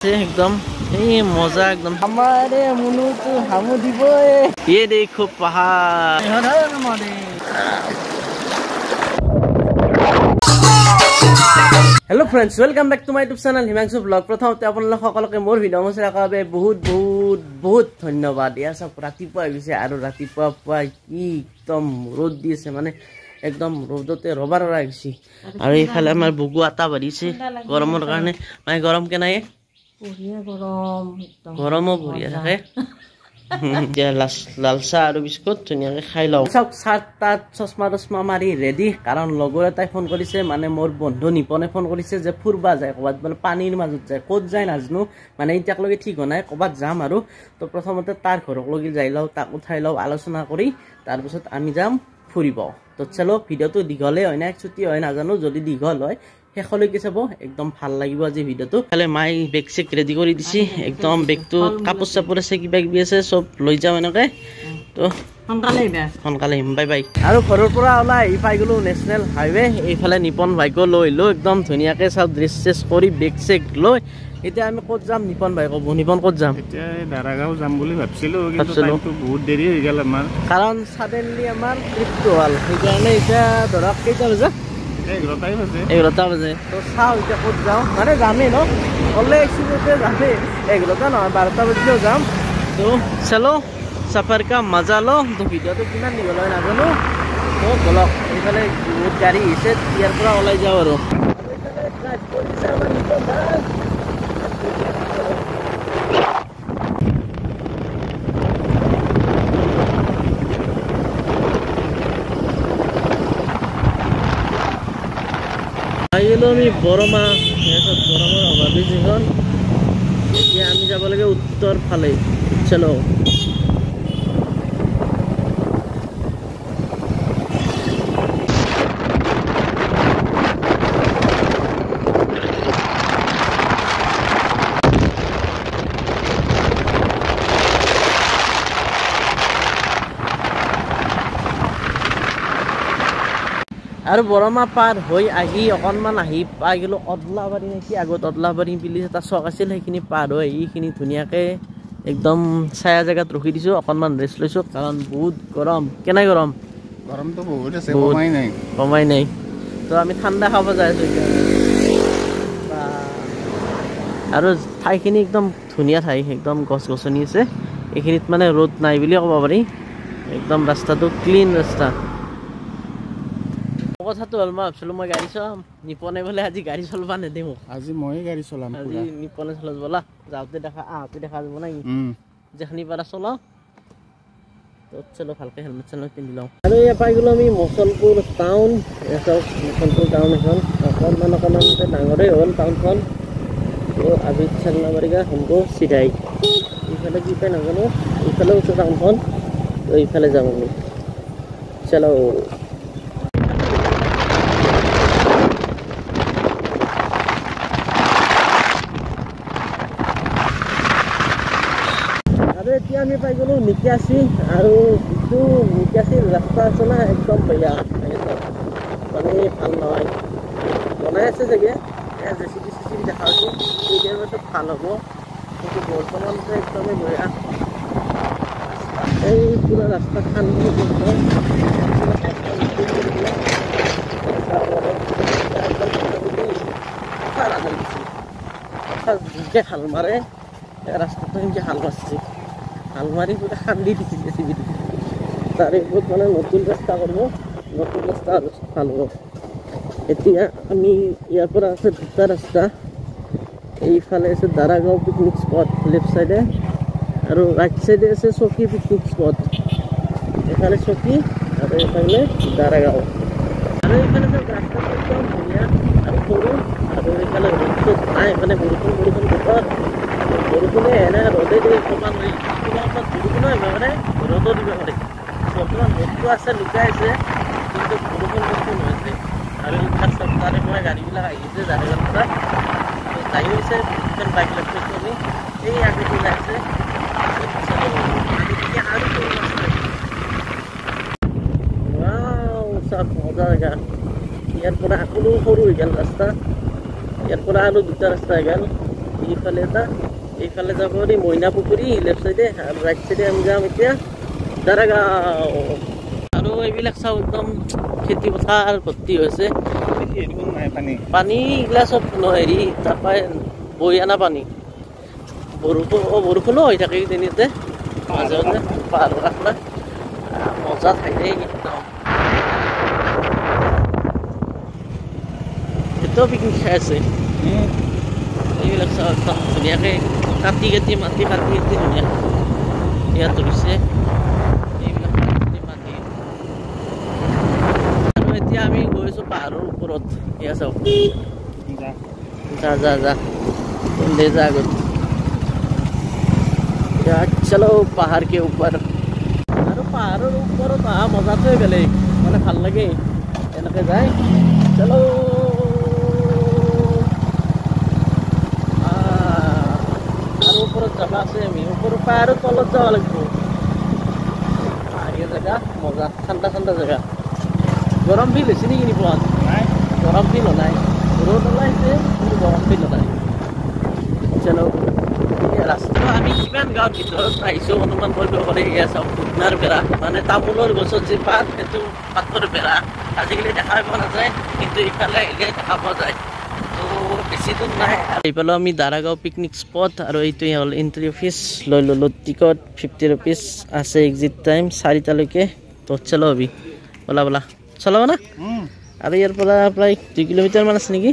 एकदम मजा एकदम हमारे मुनु तो हम दिबो ये देखो पहाड़ hello friends welcome back to my YouTube channel Himanshu blog प्रथमते আপোনালোক সকলকে মোৰ ভিডিও মছৰা বাবে বহুত বহুত বহুত ধন্যবাদ ইয়া সব ৰাতিপুৱা গৈছে আৰু ৰাতিপুৱা পাই কি একদম ৰ'দ দিছে মানে একদম ৰ'দতে ৰবাৰ ৰাখিছি আৰু এইফালে আমাৰ বুগু আটা বাঢ়িছে গৰমৰ কাৰণে মানে গৰম কে নাই বঢ়িয়া গৰম একদম গৰমো বঢ়িয়া থাকে লালচা আৰু বিস্কুট ধুনীয়াকে খাই লওঁ সব চাৰ্ট তাত চশমা তশমা মাৰি ৰেডি কাৰণ লগৰ এটাই ফোন কৰিছে মানে মোৰ বন্ধু নিপনে ফোন কৰিছে যে ফুৰবা যায় ক'বাত মানে পানীৰ মাজত যায় ক'ত যায় নাজানো মানে এতিয়ালৈকে ঠিক হোৱা নাই ক'বাত যাম আৰু তো প্ৰথমতে তাৰ ঘৰক লগি যাই লওঁ তাক উঠাই লওঁ আলোচনা কৰি তাৰপিছত আমি যাম ফুৰিব তো চলো ভিডিওটো দীঘলে হয় না একচুটি হয় নাজানো যদি দীঘল হয় শেষলৈকে চাব একদম ভাল লাগিব আজি ভিডিওটো খালে মাই বেগ চেক ৰেডি কৰি দিছি একদম বেগটো কাপোৰ চাপোৰ আছে কিবা কিবি আছে সব লৈ যাম এনেকে তো সোনকালে বাই বাই আৰু ঘৰৰ পৰা ওলাই পাই গলো নেশ্যনেল হাইৱে এইফালে নিপন বাইকো লৈ একদম ধুনীয়াকে সব ড্ৰেছ চেছ কৰি বেগ চেক লৈ এতিয়া আমি ক'ত যাম নিপন ভাই ক'ব নিপন ক'ত যাম এতিয়া দাৰাগাঁও যাম বুলি ভাবছিলো কিন্তু টাইমটো বহুত দেৰি হৈ গ'ল আমাৰ কাৰণ সাডেনলি আমাৰ ট্ৰিপটো হ'ল সেইকাৰণে এতিয়া ধৰক কেইটা বজা 11টা বাজে তো চাও এতিয়া ক'ত যাওঁ মানে যামেই ন হ'লে একচুৱেলিতে যামেই 11টা নহয় 12টা বাজিলেও যাম তো চলো সফৰ কা মজা লো তো ভিডিওটো কিমান দীঘল হয় নাজানো তো বলক এইফালে বহুত গাড়ী আহিছে ইয়াৰ পৰা ওলাই যাওঁ আৰু আমি বৰমা বৰমাৰ অভাৱী যিখন এতিয়া আমি যাব লাগে উত্তৰ ফালে চলো আৰু বৰমা পাৰ হৈ আহি অকণমান আহি পাই গ'লো অদলাবাৰী নেকি আগত অদলাবাৰী বুলি এটা চক আছিল সেইখিনি পাৰ হৈ এইখিনি ধুনীয়াকৈ একদম ছায়া জেগাত ৰখি দিছোঁ অকণমান ৰেষ্ট লৈছোঁ কাৰণ বহুত গৰম কেনে গৰম গৰমটো বহুত আছে কমাই নাই তো আমি ঠাণ্ডা খাব যাই আছোঁ এতিয়া আৰু ঠাইখিনি একদম ধুনীয়া ঠাই একদম গছ গছনি আছে এইখিনিত মানে ৰ'দ নাই বুলি ক'ব পাৰি একদম ৰাস্তাটো ক্লিন ৰাস্তা কথাটো হ'ল মই ভাবছিলো মই গাড়ী চলাম নিপনে বোলে আজি গাড়ী চলাবা নেদে মোক আজি মই গাড়ী চলাম আজি নিপনে চলাব বলা যাওঁতে দেখা আহোঁতে দেখা যাব নাই যেখানি পাৰা চলাওঁ তো চলো ভালকৈ হেলমেট চেলমেট পিন্ধি লওঁ আৰু ইয়াৰ পাই গ'লো আমি মুছলপুৰ টাউন মুছলপুৰ টাউন এখন অকণমান ডাঙৰেই হ'ল টাউনখন তো আজি চলনা পাৰেগা हमको চিধাই ইফালে কি পাই নাজানো ইফালেও আছে টাউনখন তো ইফালে যাম আমি চলো এতিয়া আমি পাই গ'লো নিকাশী আৰু যিটো নিকাশীৰ ৰাস্তা আছে না একদম বেয়া মানে ভাল নহয় বনাই আছে চাগে জেচিবি চেচিবি দেখা পাইছোঁ কেতিয়াবাতো ভাল হ'ব কিন্তু বৰ্তমানটো একদমেই বেয়া এই পুৰা ৰাস্তা খান্দি হাল মাৰে ৰাস্তাটো এনেকৈ হাল মাৰিছে আলমাৰি পুৰো খান্দি দিছি জেসিবি তাৰ ওপৰ মানে নতুন ৰাস্তা কৰব নতুন ৰাস্তা আৰ ভালো এতিয়া আমি ইয়াৰ পৰা আছে দুটা ৰাস্তা এইফালে আছে দাৰাগাঁও পিকনিক স্পট লেফট সাইডে আৰু ৰাইট সাইডে আছে চকী পিকনিক স্পট এফালে চকী আৰু এইফালে দাৰাগাঁও আৰু এইফালে ৰাস্তাটো একদম ধুনীয়া আৰু সৰু আৰু এইফালে ৰ'দটো নাই মানে বৰষুণ বতৰ বৰষুণে এনে ৰ'দে দিয়ে অকণমান বৰষুণো আহিব পাৰে ৰ'দো দিব পাৰে বৰ্তমান ৰ'দটো আছে লুকাই আছে কিন্তু বৰষুণ বৰষুণ হৈছে আৰু ইনফ্ৰাষ্ট্ৰাকচাৰ তাৰে পৰা গাড়ীবিলাক আহিছে জাগাৰ পৰা যাই হৈছে দুখন বাইক লাগছে আমি এই আগতে ওলাই আছে চব মজা জেগা ইয়াৰ পৰা আকৌ সৰু হৈ গ'ল ৰাস্তা ইয়াৰ পৰা আৰু দুটা ৰাস্তা হৈ গ'ল এইফালে এটা এইফালে যাব পাৰি মইনা পুখুৰী লেফ্ট চাইডে আৰু ৰাইট চাইডে আমি যাম এতিয়া দাৰাগাঁও আৰু এইবিলাক চাওঁ একদম খেতি পথাৰ ভৰ্তি হৈছে পানী এইগিলা চব হেৰি তাৰপৰা বৈ অনা পানী বৰষুণো হৈ থাকে কিজানিতে মাজে মাজে পাহাৰৰ কাষত মজা ঠাই একদম এতিয়াও পিকনিক খাই আছে এইবিলাক চাওঁ একদম ধুনীয়াকৈ কাটি মাটি ধুনীয়া ইয়াত ধৰিছে এইবিলাক মাটি আৰু এতিয়া আমি গৈছোঁ পাহাৰৰ ওপৰত এয়া চাওক যা ले जा चलो पहाड़ के ऊपर और पहाड़ों ऊपर मजा तो बेलेग मैं ভাল লাগে এনেকে যায় चलो और ऊपर जाबा আছে আমি ऊपर পাহাড়ৰ তলত যাব লাগিব এই জায়গা মজা ঠান্ডা জায়গা গৰম ফিল হৈছে নেকি নিপোৱা নাই গৰম ফিল নাই ৰোদ ওলাইছে কিন্তু গৰম ফিল নাই चलो रास्ता আমি কিমান গাঁৱৰ ভিতৰত আহিছোঁ অনুমান কৰিব পাৰে এয়া চাওক ফুটনাৰ বেৰা মানে তামোলৰ গছৰ যি পাত সেইটো পাতৰ বেৰা আজিকালি দেখা পোৱা নাযায় কিন্তু ইফালে আহিলে দেখা পোৱা যায় তো বেছি দূৰ নাই এইফালে আমি দাৰাগাঁও পিকনিক স্পট আৰু এইটোৱে হ'ল এন্ট্ৰি ফিজ লৈ ল'লোঁ টিকট 50 रुपीस আছে এক্সিট টাইম 4টালৈকে তো চলো অভি বলা চলাব না আৰু ইয়াৰ পৰা প্ৰায় 2 কিলোমিটাৰ মান আছে নেকি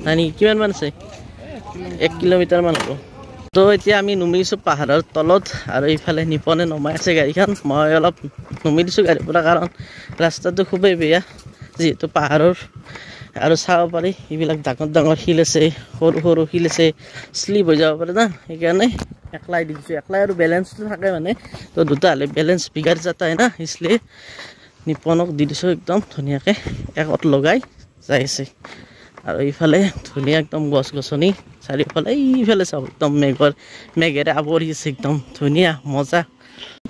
নাই কিমান মান আছে 1 কিলোমিটাৰ মান হ'ব তো এতিয়া আমি নুমিছো পাহাৰৰ তলত আৰু এইফালে নিপনে নমাই আছে গাড়ীখন মই অলপ নুমি দিছোঁ গাড়ীৰ পৰা কাৰণ ৰাস্তাটো খুবেই বেয়া যেহেতু পাহাৰৰ আৰু চাব পাৰি এইবিলাক ডাঙৰ শিল আছে সৰু শিল আছে স্লিপ হৈ যাব পাৰে না সেইকাৰণে একলাই দিছোঁ একলাই আৰু বেলেঞ্চটো থাকে মানে তো দুটা হ'লে বেলেঞ্চ বিগাৰ যাতা হয় না इसलिए নিপনক দি দিছোঁ একদম ধুনীয়াকৈ একত লগাই যাই আছে আৰু এইফালে ধুনীয়া একদম গছ-গছনি চাৰিওফালে এইফালে চাওক একদম মেঘেৰে আৱৰি আছে একদম ধুনীয়া মজা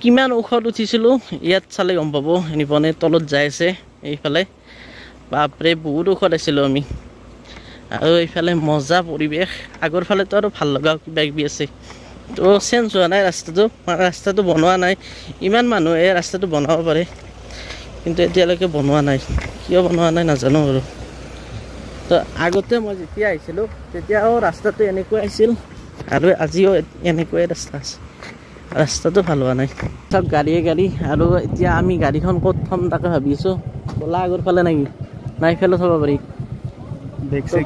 কিমান ওখত উঠিছিলোঁ ইয়াত চালে গম পাব নিপনে তলত যাই আছে এইফালে বাপৰে বহুত ওখত আছিলোঁ আমি আৰু এইফালে মজা পৰিৱেশ আগৰ ফালেতো আৰু ভাল লগা কিবা আছে তো চেঞ্জ হোৱা নাই ৰাস্তাটো বনোৱা নাই ইমান মানুহে ৰাস্তাটো বনাব পাৰে কিন্তু এতিয়ালৈকে বনোৱা নাই কিয় বনোৱা নাই নাজানো আৰু তো আগতে মই যেতিয়া আহিছিলোঁ তেতিয়াও ৰাস্তাটো এনেকৈ আছিল আৰু আজিও এনেকৈ ৰাস্তা আছে ৰাস্তাটো ভাল হোৱা নাই সব গাড়ী আৰু এতিয়া আমি গাড়ীখন ক'ত থম তাকে ভাবি আছোঁ ক'লা আগৰ ফালে নেকি নাই ফেলে থ'ব পাৰি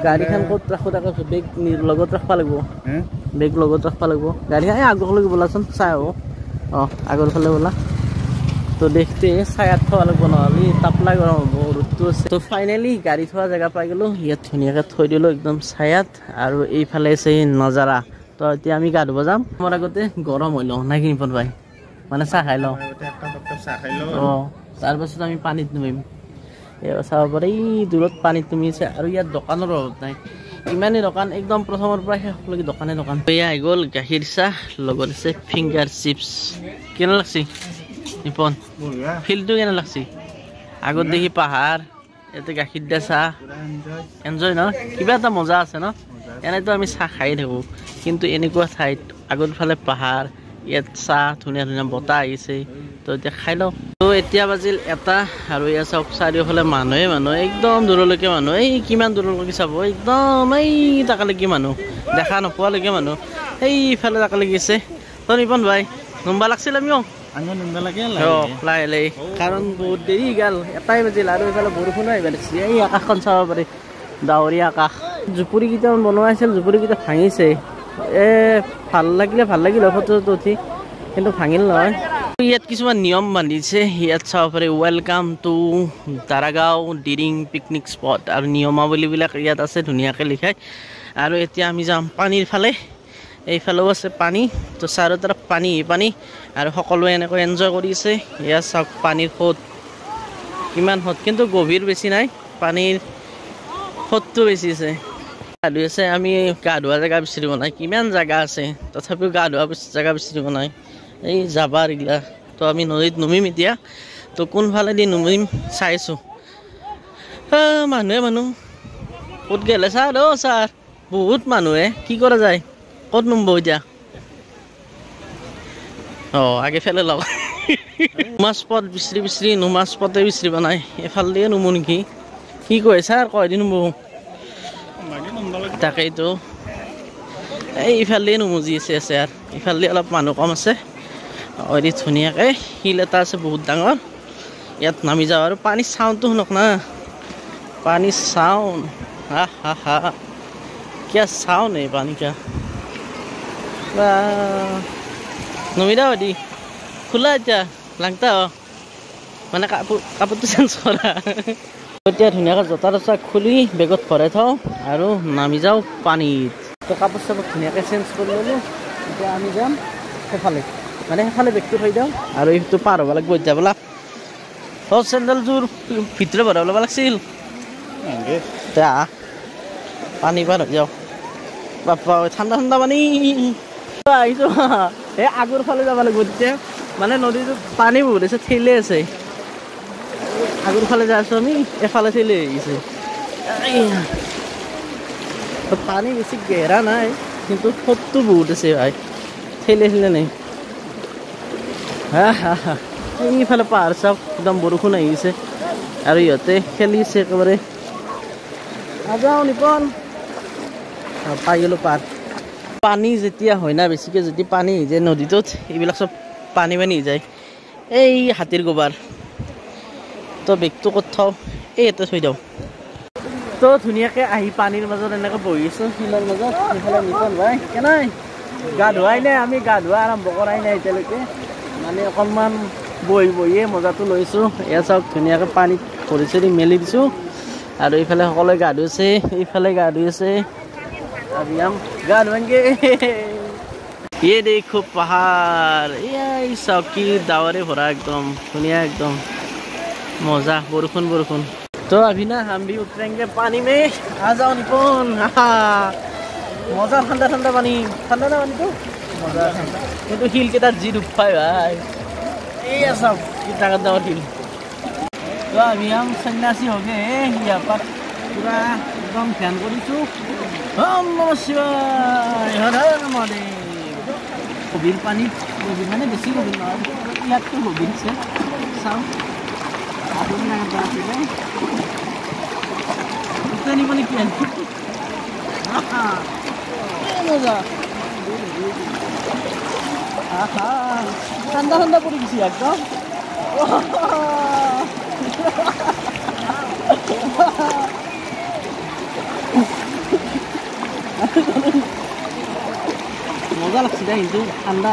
গাড়ীখন ক'ত ৰাখোঁ তাকে বেগ লগত ৰাখিব লাগিব বেগ লগত ৰাখিব লাগিব গাড়ীখন আগৰলৈকে বোলাচোন চাই হ'ব আগৰ ফালে বোলা তো দেখতে ছায়াত থোৱা লাগিব নহ'লে তাপলা গৰম হ'ব ৰ'দটো আছে তো ফাইনেলি গাড়ী থোৱা জেগা পাই গ'লোঁ ইয়াত ধুনীয়াকৈ থৈ দিলোঁ একদম ছায়াত আৰু এইফালে আছে নজাৰা তো এতিয়া আমি গা ধুব যাম আমাৰ আগতে গৰম হৈ লওঁ নাই কিনি পাই মানে চাহ খাই লওঁ তাৰপাছত আমি পানীত নুমিম এয়া চাব পাৰে এই দূৰত পানীত নুমিছে আৰু ইয়াত দোকানৰ অভাৱ নাই ইমানেই দোকান একদম প্ৰথমৰ পৰা শেষলৈকে দোকানে এয়া আহি গ'ল গাখীৰ চাহ লগত আছে ফিংগাৰ চিপছ কেনে লাগছে নিপন ফিল্ডটো কেনে লাগছে আগত দেখি পাহাৰ ইয়াতে গাখীৰ দিয়া চাহ এনজয় ন কিবা এটা মজা আছে ন এনেতো আমি চাহ খাই থাকোঁ কিন্তু এনেকুৱা ঠাইত আগৰ ফালে পাহাৰ ইয়াত চাহ ধুনীয়া বতাহ আহিছে তো এতিয়া খাই লওঁ তো এতিয়া বাজিল 1টা আৰু ইয়াত চাওক চাৰিওফালে মানুহে একদম দূৰলৈকে মানুহ এই কিমান দূৰলৈকে চাব একদম এই তাকালৈকে মানুহ দেখা নোপোৱালৈকে মানুহ এইফালে তাকালৈকে আছে তো নিপন ভাই নুম্বা লাগছিল আমিও কাৰণ বহুত দেৰি গ'ল 1টাই বাজিল আৰু এইফালে বৰষুণো আহিব লাগিছে এই আকাশখন চাব পাৰি ডাৱৰীয়া আকাশ জুপুৰিকেইটা বনোৱা আছিল জুপুৰিকেইটা ভাঙিছে ভাল লাগিলে ফটো উঠি কিন্তু ভাঙিল নহয় ইয়াত কিছুমান নিয়ম বান্ধিছে ইয়াত চাব পাৰি welcome to Daragaon Diring picnic spot আৰু নিয়মাৱলীবিলাক ইয়াত আছে ধুনীয়াকৈ লিখাই আৰু এতিয়া আমি যাম পানীৰ ফালে এইফালেও আছে পানী তো চাৰো তৰফ পানী আৰু সকলোৱে এনেকৈ এনজয় কৰিছে ইয়াত চাওক পানীৰ সোঁত কিমান সোঁত কিন্তু গভীৰ বেছি নাই পানীৰ সোঁতটো বেছি আছে গা ধুই আছে আমি গা ধোৱা জেগা বিচাৰিব নাই কিমান জেগা আছে তথাপিও গা ধোৱা জেগা বিচাৰিব নাই এই যাবা এইগিলা তো আমি নদীত নুমিম এতিয়া তো কোনফালেদি নুমিম চাইছোঁ মানুহ ক'ত গ'লে ছাৰ ছাৰ বহুত মানুহে কি কৰা যায় ক'ত নুমব এতিয়া আগে ফেলে লগ নুমাজ পথ বিচৰি বিচৰি নুমাজ পথে বিচৰিব নাই এফাল দিয়ে নুমো নেকি কি কয় ছাৰ কয় দি নুমো তাকেইতো এই ইফাল দিয়ে নুমুজি আছে আৰু ইফাল দিয়ে অলপ মানুহ কম আছে অতি ধুনীয়াকৈ শিল এটা আছে বহুত ডাঙৰ ইয়াত নামি যাওঁ আৰু পানীৰ চাউণ্ডটো শুনক না পানীৰ চাউণ্ড হা হা হা क्या साउंड है पानी का नमिदा दी खुला अच्छा लगता हो मैंने कापड़ चेंज करा এতিয়া ধুনীয়াকৈ জোতা তোতা খুলি বেগত ভৰাই থওঁ আৰু নামি যাওঁ পানীত তো কাপোৰ চাপোৰ ধুনীয়াকৈ চেঞ্জ কৰি ল'লোঁ এতিয়া আমি যাম সেইফালে মানে সেইফালে বেগটো থৈ দিওঁ আৰু এইটো পাৰ হ'ব লাগিব এতিয়া বোলা চেণ্ডেলযোৰ ভিতৰত ভৰাই ল'ব লাগিছিল এতিয়া পানী পাৰ হৈ যাওঁ বাপা ঠাণ্ডা ঠাণ্ডা পানী আহিছোঁ এই আগৰ ফালে যাব লাগিব তেতিয়া মানে নদীটোত পানী বহুত আছে ঠেলে আছে আগৰ ফালে যাই আছোঁ আমি এফালে ঠেলে আহিছে পানী বেছি গেৰা নাই কিন্তু সোঁতটো বহুত আছে ভাই ঠেলে নাই হা হা হা এইফালে পাহাৰ চাওক একদম বৰষুণ আহিছে আৰু ইহঁতে খেলিছে একেবাৰে নাযাওঁ নিপন পাই গ'লোঁ পাৰ পানী যেতিয়া হয় না বেছিকৈ যদি পানী হৈ যায় নদীটোত এইবিলাক চব পানী যায় এই হাতীৰ গোবৰ তো বেগটো ক'ত থওঁ এই ইয়াতে থৈ দিওঁ তো ধুনীয়াকৈ আহি পানীৰ মাজত এনেকৈ বহি আছোঁ শিলৰ মাজত সেইফালে নিপন ভাই কেনাই গা ধোৱাই নাই আমি গা ধোৱা আৰম্ভ কৰাই নাই এতিয়ালৈকে মানে অকণমান বহিয়ে মজাটো লৈছোঁ এয়া চাওক ধুনীয়াকৈ পানীত ভৰি চৰি মেলি দিছোঁ আৰু এইফালে সকলোৱে গা ধুইছে এইফালে গা ধুই আছে अभी हम गाड़ बनेंगे ये देखो पहाड़ ये सब की दावरे भरा एकदम दुनिया एकदम मजा बरखुन बरखुन तो अभी ना हम भी उतरेंगे पानी में आ जाओ निपुण मजा ठंडा ठंडा पानी ना पानी तो मजा ठंडा ये तो हिल के तार जी डूब पाए भाई ये सब कितना गंदा और हिल तो अभी हम सन्यासी हो गए यहाँ पर पूरा एकदम ध्यान करूँ ओम नमः शिवाय हर हर महादेव गभीर पानी गभीर माने बेसी गभीर নহয় ইয়াতটো গভীৰ আছে চাও আপুনি না বাকি নে ইতনি পানি কি আছে আহা মজা আহা ঠান্ডা ঠান্ডা পড়ে গেছি একদম মজা লাগছে দেই কিন্তু ঠান্ডা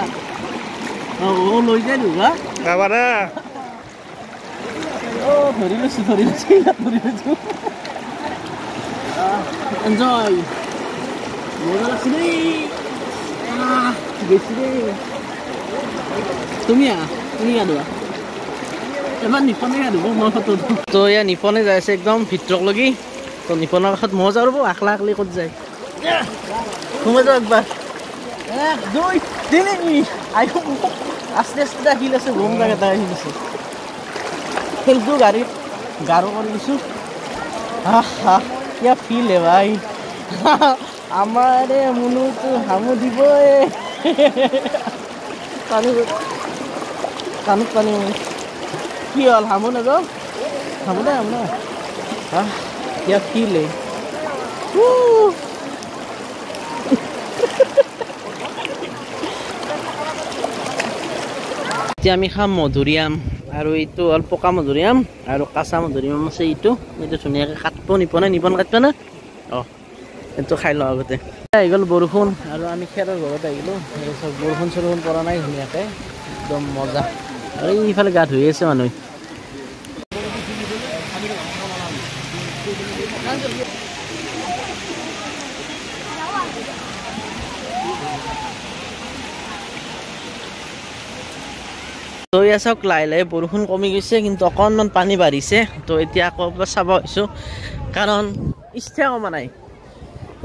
ও লৈ যাই দুগা কাবাৰা ও ধৰি লৈছো এনজয় মজা লাগছে দেই বেছি দেই তুমি গা ধোৱা এবাৰ নিপনে গা ধুব মই ফটো তো এয়া নিপনে যাই আছে একদম ভিতৰক লগি তো নিপনৰ কাষত মই যাওঁ ৰ'ব আকলা আকলি ক'ত যায় ঘুমাই যাওঁ একবাৰ 1 2 3 আস্তে আস্তে হিল আছে ঘুম জায়গাটা হিল আছে হিলটো গাড়ীত গাঢ় কৰি দিছোঁ কিয়া ফিল হে ভাই আমাৰে মনুটো হামু দিব কাণত পানী কি হ'ল হামু নাযাওঁ হামু নাই কিয়া ফিল হে এতিয়া আমি খাম মধুৰিআম আৰু এইটো হ'ল পকা মধুৰিআম আৰু কাঁচা মধুৰিআম আছে এইটো ধুনীয়াকৈ কাটব নিপন কাটব না এইটো খাই লওঁ আগতে আহি গ'ল বৰষুণ আৰু আমি খেৰৰ ঘৰত আহিলোঁ চব বৰষুণ চৰষুণ পৰা নাই ধুনীয়াকৈ একদম মজা আৰু এইফালে গা ধুই আছে মানুহে তো এয়া চাওক লাহে লাহে বৰষুণ কমি গৈছে কিন্তু অকণমান পানী বাঢ়িছে তো এতিয়া আকৌ চাব আহিছোঁ কাৰণ ইচ্ছা কমা নাই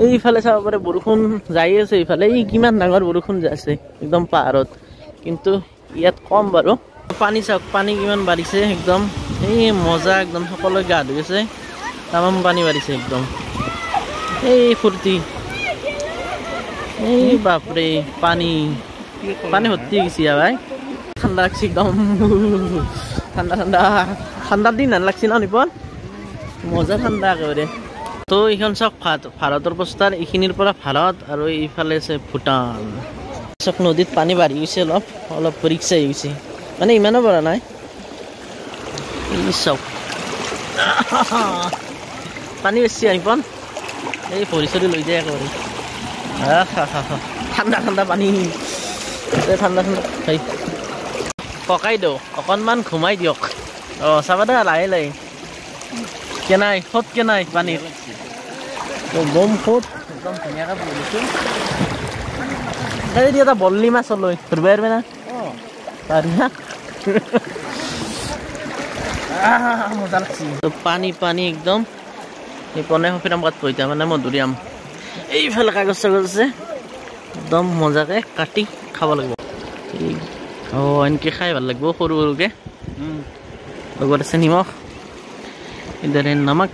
এইফালে চাব পাৰে বৰষুণ যাই আছে এইফালে কিমান ডাঙৰ বৰষুণ যাই আছে একদম পাহাৰত কিন্তু ইয়াত কম বাৰু পানী চাওক পানী কিমান বাঢ়িছে একদম এই মজা একদম সকলোৱে গা ধুই আছে তামাম পানী বাঢ়িছে একদম এই ফূৰ্তি এই বাপরে পানি পানি ভর্তি হয়ে গেছি ভাই ঠান্ডা লাগছে একদম ঠান্ডা ঠান্ডা ঠান্ডার দিন আর লাগছে না নিপন মজা ঠান্ডা একেবারে তো এইখন চাওক ভাৰতৰ পোষ্টাৰ এইখিনিৰ পৰা ভাৰত আৰু এইফালে আছে ভূটান চাওক নদীত পানী বাঢ়ি গৈছে অলপ ৰিক্স আহি গৈছে মানে ইমানো পৰা নাই এই চাওক পানী বেছি আহিপন এই ভৰি চৰি লৈ যায় একেবাৰে ঠাণ্ডা ঠাণ্ডা পানী ঠাণ্ডা ঠাণ্ডা হেৰি পকাই দিওঁ অকণমান ঘুমাই দিয়ক অঁ চাবা দে লাহে লাহে কেনাই সত কেনাই পানীৰ একদম সত একদম ধুনীয়াকৈ বহিছোঁ এই এটা বল্লি মাছ লৈ ধৰিব পাৰিবি না পাৰি না মজা লাগছে পানী পানী একদম এই পনে সফিৰাম কাত পইতা মানে মধুৰিআম এইফালে কাগজ চাগজ আছে একদম মজাকৈ কাটি খাব লাগিব অঁ এনেকৈ খাই ভাল লাগিব সৰু সৰুকৈ লগত আছে নিমখ इधर है नमक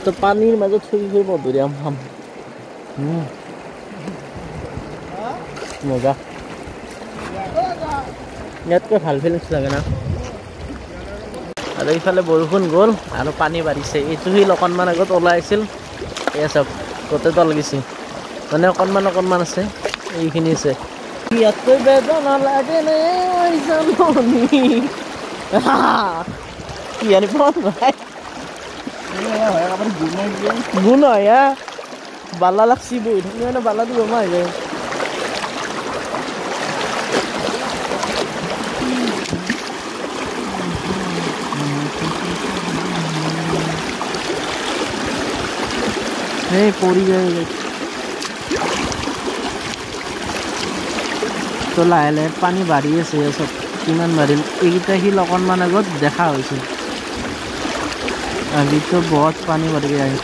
तो पानीर मजा थोड़ी थोड़ी मधुरिआम हम मजा ইয়াতকৈ ভাল ফিলিংছ লাগে না আৰু এইফালে বৰষুণ গ'ল আৰু পানী বাঢ়িছে এইটো শিল অকণমান আগত ওলাই আছিল এয়া চাওক গোটেই তল গৈছে মানে অকণমান আছে এইখিনি আছে ইয়াতকৈ বেদনা লাগে নে কি আনি পোৱা ভাই গুণ হয় বালা লাগছি বহি থাকি মানে বালা দিব মাই যায় এই পৰি যায় তো লাহে লাহে পানী বাঢ়ি আছে চব কিমান বাঢ়িল এইকেইটা শিল অকণমান আগত দেখা হৈছিল अभी तो बहुत पानी बढ़ गया है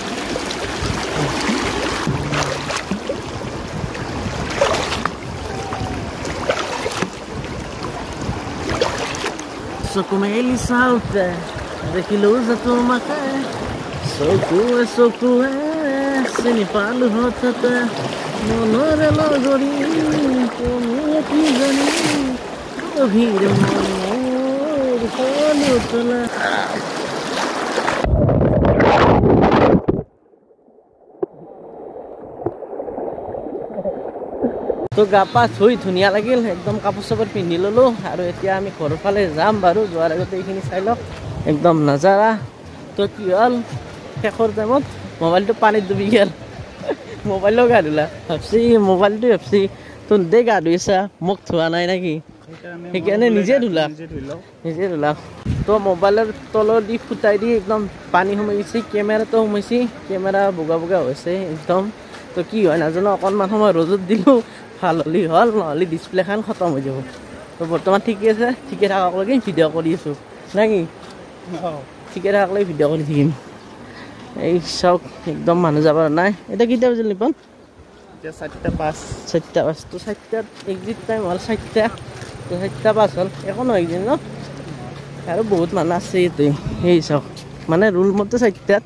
Sokumeli salta daquilo usa toma cá soku se me falo rotata monora logori como pizani ouvir monor falo tola তো গা পা ধুই ধুনীয়া লাগিল একদম কাপোৰ চাপোৰ পিন্ধি ললোঁ আৰু এতিয়া আমি ঘৰৰ ফালে যাম বাৰু যোৱাৰ আগতে এইখিনি চাই লওক একদম নজাৰা তো কি হ'ল শেষৰ টাইমত মোবাইলটো পানীত ডুবি গ'ল মোবাইলো গা ধুলা ভাবছি তোৰ দে গা ধুইছা মোক ধোৱা নাই নেকি সেইকাৰণে নিজে ধুলা তো মোবাইলৰ তলৰ দি ফুটাই দি একদম পানী সোমাই গৈছে কেমেৰাটো সোমাইছে কেমেৰা বগা বগা হৈছে একদম তো কি হয় নাজানো অকণমান সময় ৰ'দত দিলোঁ ভাল হ'লি হ'ল নহ'লে ডিছপ্লেখন খতম হৈ যাব তো বৰ্তমান ঠিকে আছে ঠিকে থাকালৈকে ভিডিঅ' কৰি আছোঁ নে কি ঠিকে থাকালৈকে ভিডিঅ' কৰি থাকিম এই চাওক একদম মানুহ যাব নাই এতিয়া কেতিয়া বাজিল নিপন 4:05 তো 4টাত এক্সিট টাইম হ'ল 4টা তো 4:05 হ'ল একো নহয় একদিন ন আৰু বহুত মানুহ আছে ইয়াতে সেই চাওক মানে ৰুল মতে 4টাত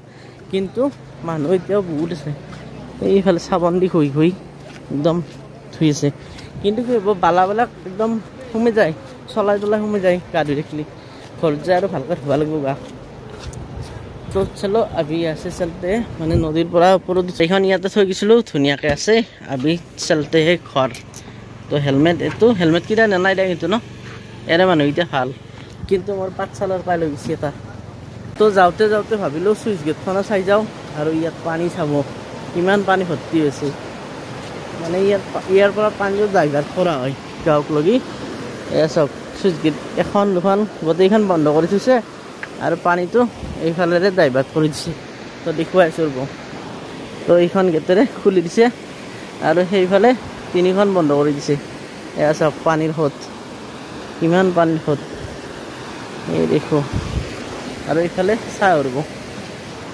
কিন্তু মানুহ এতিয়াও বহুত আছে এইফালে চাবোন দি খুই একদম ধুই আছে কিন্তু কি হ'ব বালাবিলাক একদম সোমাই যায় চলাই সোমাই যায় গা ধুই থাকিলে ঘৰত যায় আৰু ভালকৈ ধুব লাগিব গা তো চলো আবি আছে চলতে মানে নদীৰ পৰা ওপৰত এইখন ইয়াতে থৈ গৈছিলোঁ ধুনীয়াকৈ আছে আবি চলতেহে ঘৰ তো হেলমেট কেইটা নেনাই দিয়ে কিন্তু ন এৰে মানুহ এতিয়া ভাল কিন্তু মোৰ পাঠশালাৰ পাই লৈ গৈছে এটা তো যাওঁতে ভাবিলোঁ চুইচ গেটখনো চাই যাওঁ আৰু ইয়াত পানী চাব কিমান পানী ভৰ্তি হৈছে মানে ইয়াৰ পৰা পানীটো ডাইভাৰ্ট কৰা হয় গাঁৱক লগি এয়া চাওক চুইচ গেট এখন দুখন গোটেইখন বন্ধ কৰি থৈছে আৰু পানীটো এইফালেৰে ডাইভাৰ্ট কৰি দিছে তো দেখুৱাইছোঁ ৰ'ব তো এইখন গেটেৰে খুলি দিছে আৰু সেইফালে তিনিখন বন্ধ কৰি দিছে এয়া চাওক পানীৰ সোঁত কিমান পানীৰ সোঁত এই দেখো আৰু এইফালে চাই ৰ'ব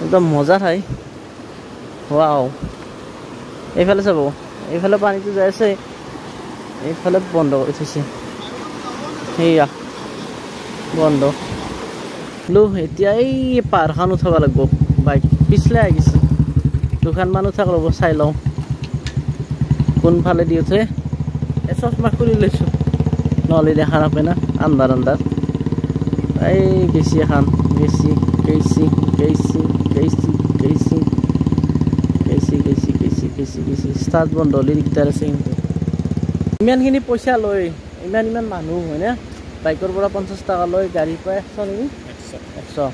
একদম মজা ঠাই ৱাও এইফালে চাব এইফালে পানীটো যাই আছে এইফালে বন্ধ কৰি থৈছে সেয়া বন্ধ লো এতিয়া এই পাহাৰখন উঠাব লাগিব বাইক পিছলে আহি গৈছে দুখানমান উঠাক ৰ'ব চাই লওঁ কোনফালে দি উঠে চশমা খুলি লৈছোঁ নহ'লে দেখা নাপায় না আন্ধাৰ আন্ধাৰ এই গেছি এখন গেছি গেছি গেছি গেছি গেছি গেছি গেছি গেছি গেছি গেছি ষ্টাৰ্ট বন্ধ হ'লে দিগদাৰ আছে কিন্তু ইমানখিনি পইচা লৈ ইমান মানুহ হয়নে বাইকৰ পৰা 50 টকা লৈ গাড়ীৰ পৰা 100 নেকি 100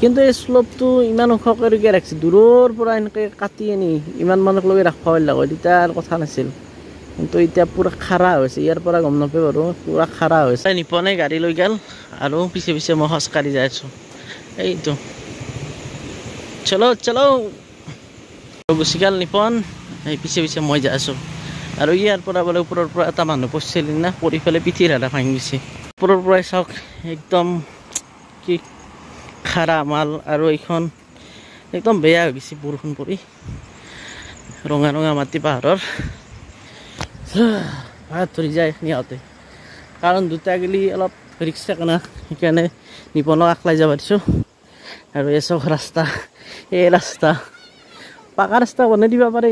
কিন্তু এই শ্লোপটো ইমান ওখ কৰি ৰাখিছে দূৰৰ পৰা এনেকৈ কাটি আনি ইমান মানুহক লৈ ৰাখিব লাগে তেতিয়া আৰু কথা নাছিল কিন্তু এতিয়া পুৰা খাৰা হৈছে ইয়াৰ পৰা গম নাপায় বাৰু পুৰা খাৰা হৈছে নিপনে গাড়ী লৈ গ'ল আৰু পিছে পিছে মই খোজকাঢ়ি যাই আছোঁ এইটো চলো চলো গুচি গ'ল নিপন এই পিছে পিছে মই যাই আছোঁ আৰু ইয়াৰ পৰা বোলে ওপৰৰ পৰা এটা মানুহ পঢ়িছিল না পৰি পেলাই পিঠিৰ হাড় ভাঙি গৈছে ওপৰৰ পৰাই চাওক একদম কি খাৰা মাল আৰু এইখন একদম বেয়া হৈ গৈছে বৰষুণ পৰি ৰঙা ৰঙা মাটি পাহাৰৰ হাত ধৰি যায় এইখিনি আহোঁতে কাৰণ দুটা গেলি অলপ ৰিক্স থাকে না সেইকাৰণে নিপনক আকলাই যাব দিছোঁ আৰু এই চক ৰাস্তা এই ৰাস্তা পাকা ৰাস্তা বনাই দিব পাৰে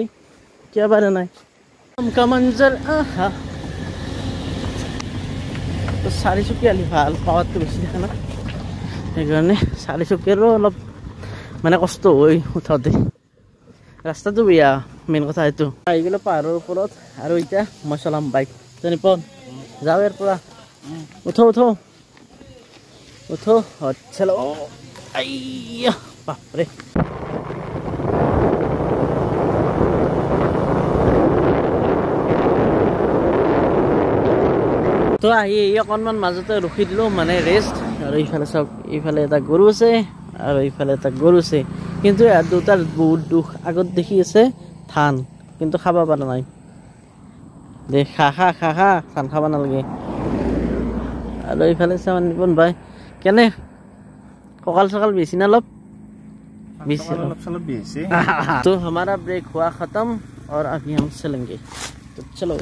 কিয় পাৰে নাই কামাঞ্জাৰ আহা চাৰিচকীয়ালি ভাল পাৱাৰটো বেছি থাকে না সেইকাৰণে চাৰিচকীয়াৰো অলপ মানে কষ্ট হয় উঠাওঁতে ৰাস্তাটো বেয়া মেইন কথা এইটো আহি গ'লো পাহাৰৰ ওপৰত আৰু এতিয়া মই চলাম বাইক নিপন যাওঁ ইয়াৰ পৰা উঠো উঠো উঠো চলো আইয়া বাপৰে তো আহি অকণমান মাজতে ৰখি দিলোঁ মানে ৰেষ্ট আৰু এইফালে চাওক এইফালে এটা গৰু আছে আৰু এইফালে এটা গৰু আছে কিন্তু ইয়াত দুটাৰ বহুত দুখ আগত দেখি আছে ধান কিন্তু খাব পৰা নাই দে খা খা খা খা ধান খাব নালাগে আৰু এইফালে চাওঁ নিপন ভাই কেনে কঁকাল চকাল বেছি না অলপ बेसी तो हमारा ब्रेक हुआ ख़त्म और अभी हम चलेंगे तो चलो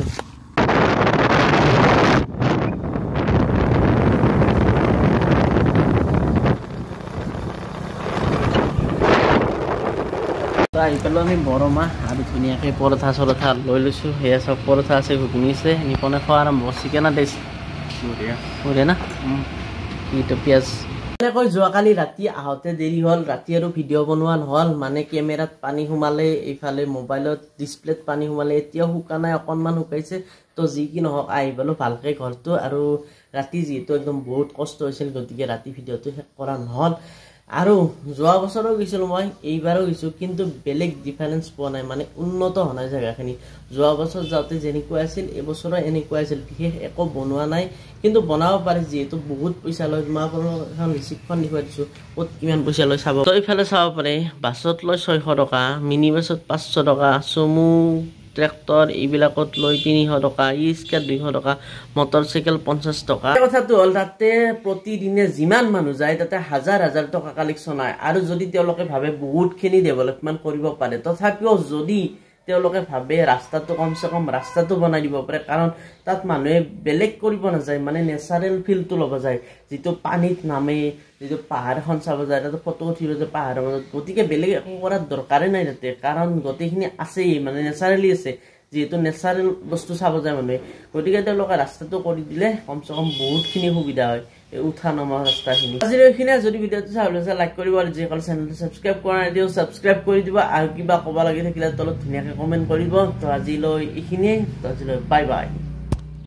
আহি পেলো আমি বৰমা আৰু ধুনীয়াকৈ পৰঠা চৰঠা লৈ লৈছোঁ সেয়া চব পৰঠা আছে ঘুগুনি আছে নিপনে খোৱা আৰম্ভ চিকেন দিছে বঢ়িয়া না এইটো পিঁয়াজ এনেকৈ যোৱাকালি ৰাতি আহোঁতে দেৰি হ'ল ৰাতি আৰু ভিডিঅ' বনোৱা নহ'ল মানে কেমেৰাত পানী সোমালে এইফালে মোবাইলত ডিছপ্লেত পানী সোমালে এতিয়াও শুকা নাই অকণমান শুকাইছে তো যি কি নহওক আহি পালোঁ ভালকৈ ঘৰটো আৰু ৰাতি যিহেতু একদম বহুত কষ্ট হৈছিল গতিকে ৰাতি ভিডিঅ'টো শেষ কৰা নহ'ল আৰু যোৱা বছৰো গৈছিলোঁ মই এইবাৰো গৈছোঁ কিন্তু বেলেগ ডিফাৰেঞ্চ পোৱা নাই মানে উন্নত হোৱা নাই জেগাখিনি যোৱা বছৰ যাওঁতে যেনেকুৱা আছিল এইবছৰো এনেকুৱা আছিল বিশেষ একো বনোৱা নাই কিন্তু বনাব পাৰে যিহেতু বহুত পইচা লয় মই আপোনালোকক এখন ৰিচিপ্টখন দেখুৱাই দিছোঁ ক'ত কিমান পইচা লয় চাব তো এইফালে চাব পাৰে বাছত লয় 600 টকা মিনি বাছত 500 টকা চমু ট্ৰেক্টৰ এইবিলাকত লৈ 300 টকা স্কাৰ্ট 200 টকা মটৰচাইকেল 50 টকা কথাটো হ'ল তাতে প্ৰতিদিনে যিমান মানুহ যায় তাতে হাজাৰ হাজাৰ টকা কালেকশ্যন হয় আৰু যদি তেওঁলোকে ভাবে বহুতখিনি ডেভেলপমেণ্ট কৰিব পাৰে তথাপিও যদি তেওঁলোকে ভাবে ৰাস্তাটো কমচে কম ৰাস্তাটো বনাই দিব পাৰে কাৰণ তাত মানুহে বেলেগ কৰিব নাযায় মানে নেচাৰেল ফিলটো ল'ব যায় যিটো পানীত নামে যিটো পাহাৰ এখন চাব যায় তাতে ফটো উঠিব যায় পাহাৰৰ মাজত গতিকে বেলেগ একো কৰাৰ দৰকাৰে নাই তাতে কাৰণ গোটেইখিনি আছেই মানে নেচাৰেলি আছে যেহেতু নেচাৰেল বস্তু চাব যায় মানুহে গতিকে তেওঁলোকে ৰাস্তাটো কৰি দিলে কমচে কম বহুতখিনি সুবিধা হয় উঠা নমা ৰাস্তাখিনি আজিৰ এইখিনিয়ে যদি ভিডিঅ'টো চাবলৈ আছে লাইক কৰিব আৰু যিসকল চেনেলটো ছাবস্ক্ৰাইব কৰা নাই দিও ছাবস্ক্ৰাইব কৰি দিব আৰু কিবা ক'ব লাগি থাকিলে তলত ধুনীয়াকৈ কমেণ্ট কৰিব তো আজিলৈ এইখিনিয়ে তো আজিলৈ বাই বাই